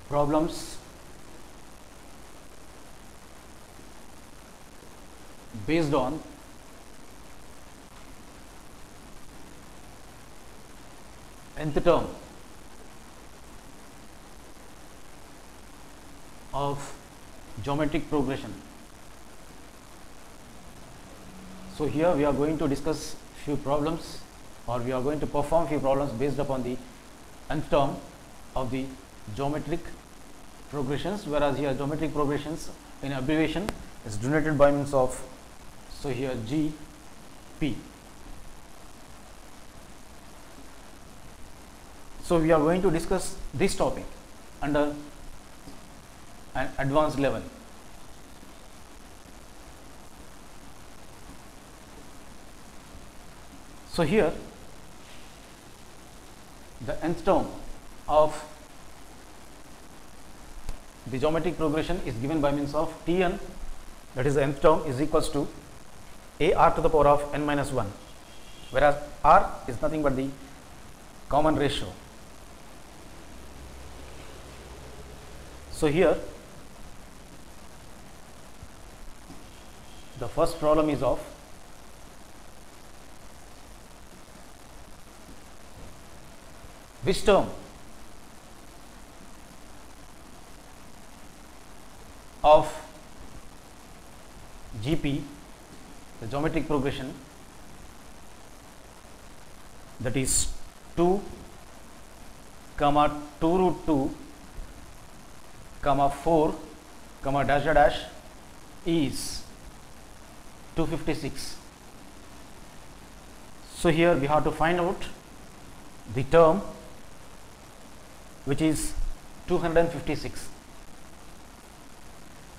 problems based on nth term of geometric progression. So here we are going to discuss few problems, or we are going to perform few problems based upon the nth term of the geometric progressions, whereas here geometric progressions in abbreviation is denoted by means of, so here GP. So we are going to discuss this topic under an advanced level. So here the nth term of the geometric progression is given by means of Tn, that is the nth term, is equals to ar to the power of n minus 1, whereas r is nothing but the common ratio. So here the first problem is of which term of GP, the geometric progression, that is 2 comma 2 root 2 comma 4 comma dash dash is 256. So here we have to find out the term which is 256.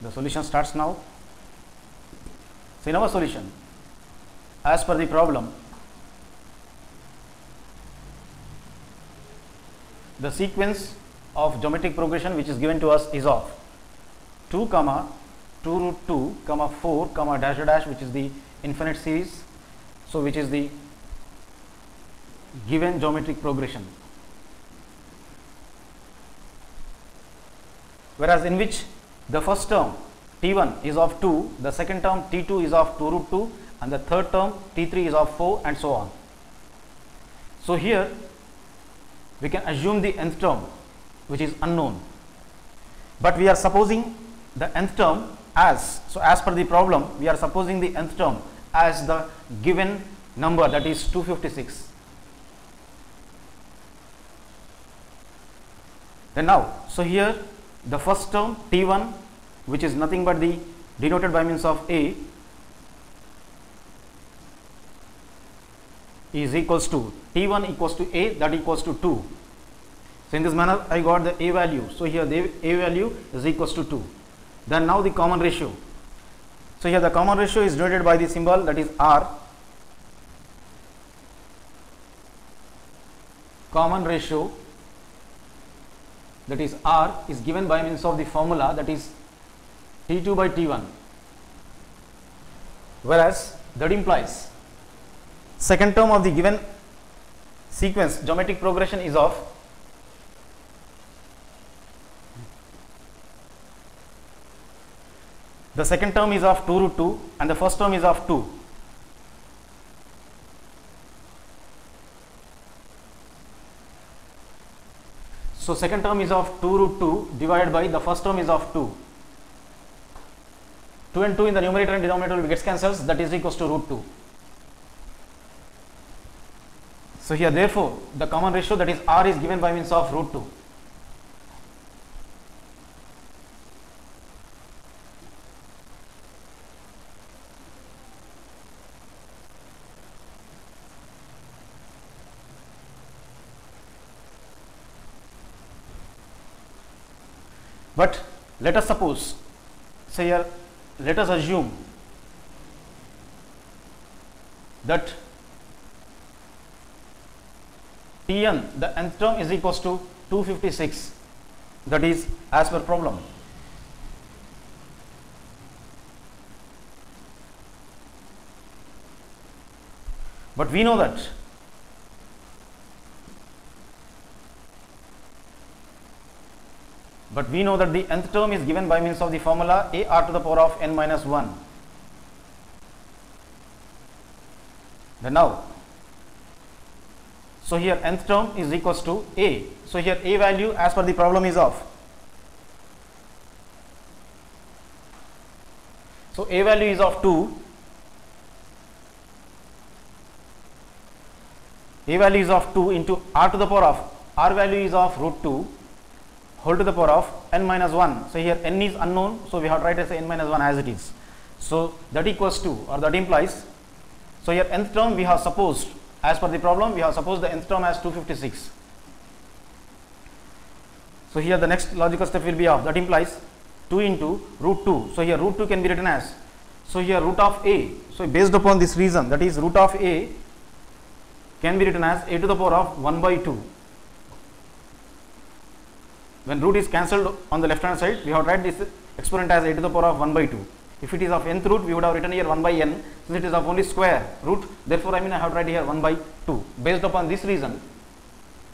The solution starts now. So in our solution, as per the problem, the sequence of geometric progression which is given to us is of 2 comma 2 root 2 comma 4 comma dash dash, which is the infinite series, so which is the given geometric progression, whereas in which the first term T1 is of 2, the second term T2 is of 2 root 2, and the third term T3 is of 4, and so on. So here we can assume the nth term which is unknown, but we are supposing the nth term as, so as per the problem we are supposing the nth term as the given number, that is 256. Then now, so here the first term T1, which is nothing but the denoted by means of A, is equals to T1 equals to A, that equals to 2. So in this manner I got the A value. So here the A value is equals to 2. Then now the common ratio. So here the common ratio is denoted by the symbol, that is R. Common ratio, that is R, is given by means of the formula, that is T2 by T1, whereas that implies second term of the given sequence geometric progression is of the second term is of 2 root 2 and the first term is of 2. So second term is of 2 root 2 divided by the first term is of 2. 2 and 2 in the numerator and denominator will gets cancels, that is equals to root 2. So here therefore the common ratio, that is R, is given by means of root 2. But let us suppose, say here, let us assume that Tn, the nth term, is equals to 256, that is as per problem. But we know that but we know that the nth term is given by means of the formula a r to the power of n minus 1. Then now, so here nth term is equals to a. So here a value as per the problem is of. So a value is of 2. A value is of 2 into r to the power of, r value is of root 2 whole to the power of n minus 1. So here n is unknown, so we have to write as n minus 1 as it is. So that equals to, or that implies, so here nth term we have supposed, as per the problem we have supposed the nth term as 256. So here the next logical step will be of, that implies 2 into root 2. So here root 2 can be written as, so here root of a, so based upon this reason, that is root of a can be written as a to the power of 1 by 2. When root is cancelled on the left hand side, we have to write this exponent as a to the power of 1 by 2. If it is of nth root, we would have written here 1 by n. Since it is of only square root, therefore I have to write here 1 by 2. Based upon this reason,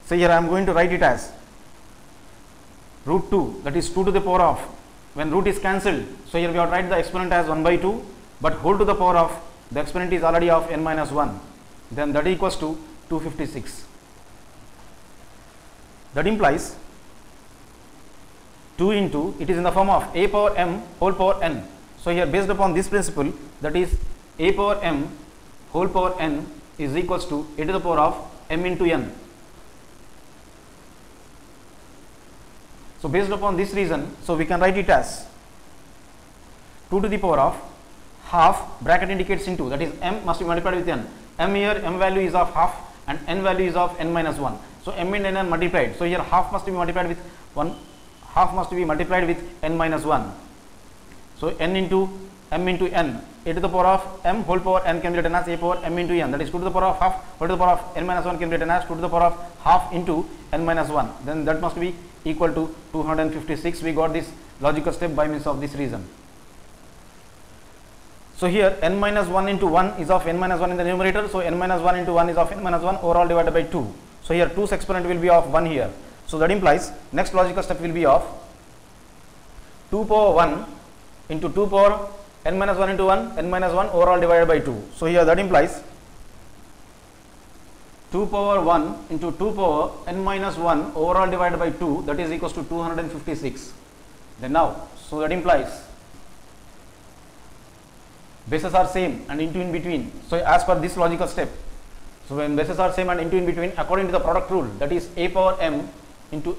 so here I am going to write it as root 2, that is 2 to the power of, when root is cancelled, so here we have to write the exponent as 1 by 2, but whole to the power of, the exponent is already of n minus 1. Then that equals to 256. That implies 2 into, it is in the form of a power m whole power n. So here based upon this principle, that is a power m whole power n is equals to a to the power of m into n. So based upon this reason, so we can write it as 2 to the power of half, bracket indicates into, that is m must be multiplied with n. M here, m value is of half and n value is of n minus 1. So m and n are multiplied. So here half must be multiplied with 1, half must be multiplied with n minus 1. So n into m into n, a to the power of m whole power n can be written as a power m into n, that is 2 to the power of half whole to the power of n minus 1 can be written as 2 to the power of half into n minus 1. Then that must be equal to 256. We got this logical step by means of this reason. So here n minus 1 into 1 is of n minus 1 in the numerator. So n minus 1 into 1 is of n minus 1 overall divided by 2. So here 2's exponent will be of 1 here. So that implies next logical step will be of 2 power 1 into 2 power n minus 1 into 1 n minus 1 overall divided by 2. So here that implies 2 power 1 into 2 power n minus 1 overall divided by 2, that is equals to 256. Then now, so that implies bases are same and into in between. So as per this logical step, so when bases are same and into in between, according to the product rule, that is a power m into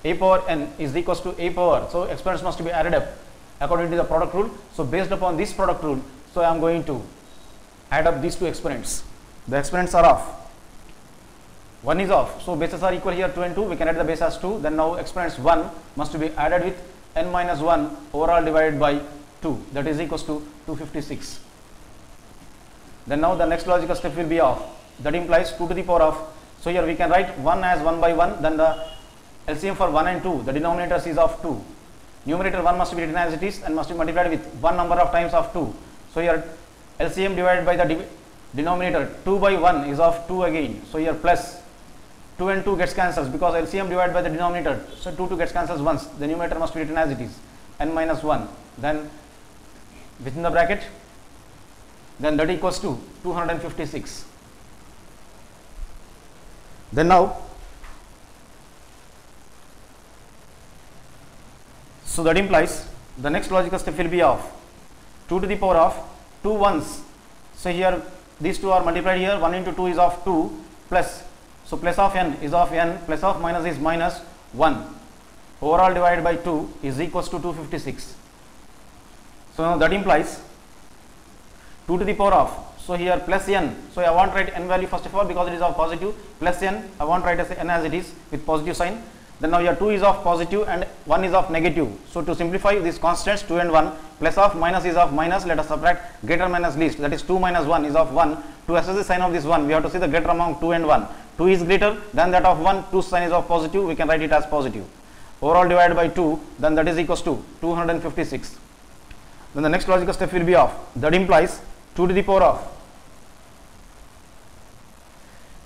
a power n is equals to a power, so exponents must be added up according to the product rule. So based upon this product rule, so I am going to add up these two exponents. The exponents are of, one is of, so bases are equal here 2 and 2, we can add the base as 2. Then now exponents 1 must be added with n minus 1 overall divided by 2, that is equals to 256. Then now the next logical step will be of, that implies 2 to the power of, so here we can write 1 as 1 by 1, then the LCM for 1 and 2, the denominators is of 2. Numerator 1 must be written as it is and must be multiplied with 1 number of times of 2. So here LCM divided by the denominator 2 by 1 is of 2 again. So here plus 2 and 2 gets cancelled because LCM divided by the denominator, so 2 gets cancelled once, the numerator must be written as it is, n minus 1, then within the bracket, then that equals to 256. Then now, so that implies the next logical step will be of 2 to the power of 2 ones. So here these two are multiplied here, 1 into 2 is of 2 plus, so plus of n is of n, plus of minus is minus 1, overall divided by 2 is equals to 256. So now that implies 2 to the power of, so here plus n, so I want to write n value first of all because it is of positive, plus n, I want to write as n as it is with positive sign. Then now here 2 is of positive and 1 is of negative. So to simplify these constants 2 and 1, plus of minus is of minus, let us subtract greater minus least, that is 2 minus 1 is of 1. To assess the sign of this 1, we have to see the greater among 2 and 1. 2 is greater than that of 1, 2 sign is of positive, we can write it as positive. Overall divided by 2, then that is equals to 256. Then the next logical step will be of, that implies 2 to the power of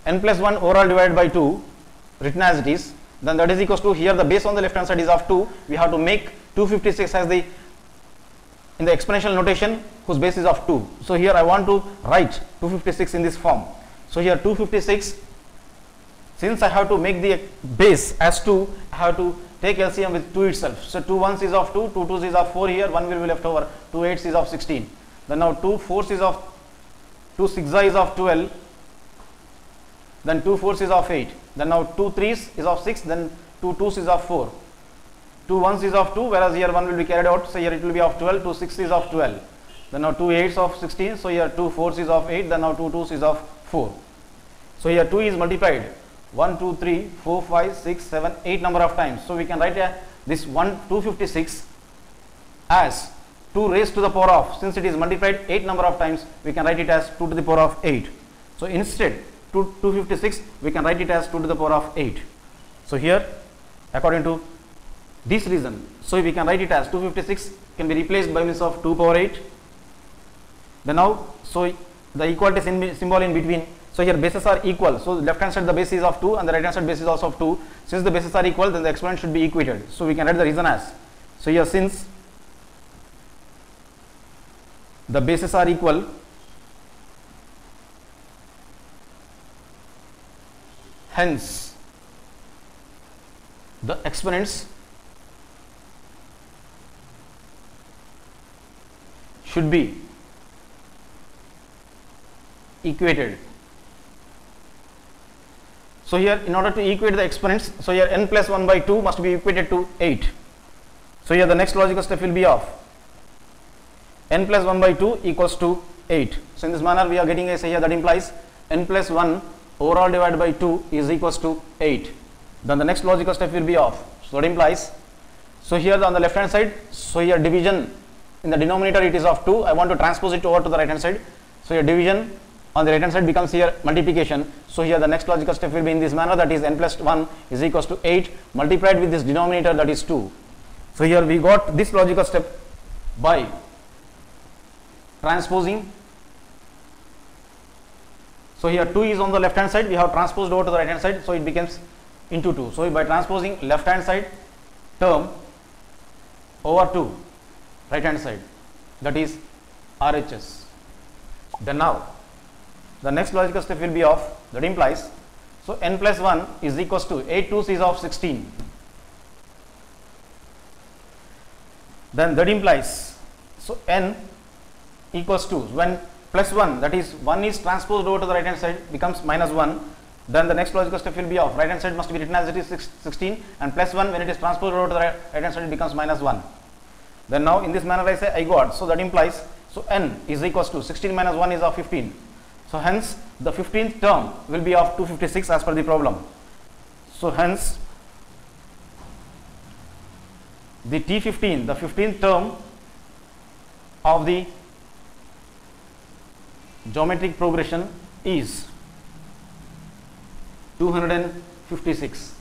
n plus 1 overall divided by 2 written as it is, then that is equals to, here the base on the left hand side is of 2, we have to make 256 as the in the exponential notation whose base is of 2. So here I want to write 256 in this form. So here 256, since I have to make the base as 2, I have to take LCM with 2 itself. So 2 1s is of 2, 2 2s is of 4 here, 1 will be left over, 2 8s is of 16. Then now 2 4s is of 2 6 is of 12, then 2 4s is of 8, then now 2 3s is of 6, then 2 2s is of 4, 2 1s is of 2, whereas here 1 will be carried out, so here it will be of 12, 2 6 is of 12, then now 2 8s of 16, so here 2 4s is of 8, then now 2 2s is of 4. So here 2 is multiplied 1 2 3 4 5 6 7 8 number of times. So we can write this 256 as 2 raised to the power of, since it is multiplied 8 number of times, we can write it as 2 to the power of 8. So instead 256 we can write it as 2 to the power of 8. So here according to this reason, so we can write it as 256 can be replaced by means of 2 power 8. Then now, so the equality symbol in between, so here bases are equal, so the left hand side the base is of 2 and the right hand side base is also of 2. Since the bases are equal, then the exponent should be equated. So we can write the reason as, so here since the bases are equal, hence the exponents should be equated. So here in order to equate the exponents, so here n plus 1 by 2 must be equated to 8. So here the next logical step will be of n plus 1 by 2 equals to 8. So in this manner we are getting a, say here that implies n plus 1 overall divided by 2 is equals to 8. Then the next logical step will be of, so that implies, so here on the left hand side, so here division in the denominator it is of 2, I want to transpose it over to the right hand side. So here division on the right hand side becomes here multiplication. So here the next logical step will be in this manner, that is n plus 1 is equals to 8 multiplied with this denominator, that is 2. So here we got this logical step by transposing. So here 2 is on the left hand side, we have transposed over to the right hand side, so it becomes into 2. So by transposing left hand side term over to right hand side, that is RHS. Then now the next logical step will be of, that implies, so n plus 1 is equals to 8 2s is of 16. Then that implies, so n equals to, when plus 1, that is 1 is transposed over to the right hand side, becomes minus 1. Then the next logical step will be of, right hand side must be written as it is 16, and plus 1 when it is transposed over to the right hand side it becomes minus 1. Then now in this manner I say I got, so that implies, so n is equals to 16 minus 1 is of 15. So hence the 15th term will be of 256 as per the problem. So hence the T15, the 15th term of the geometric progression is 256.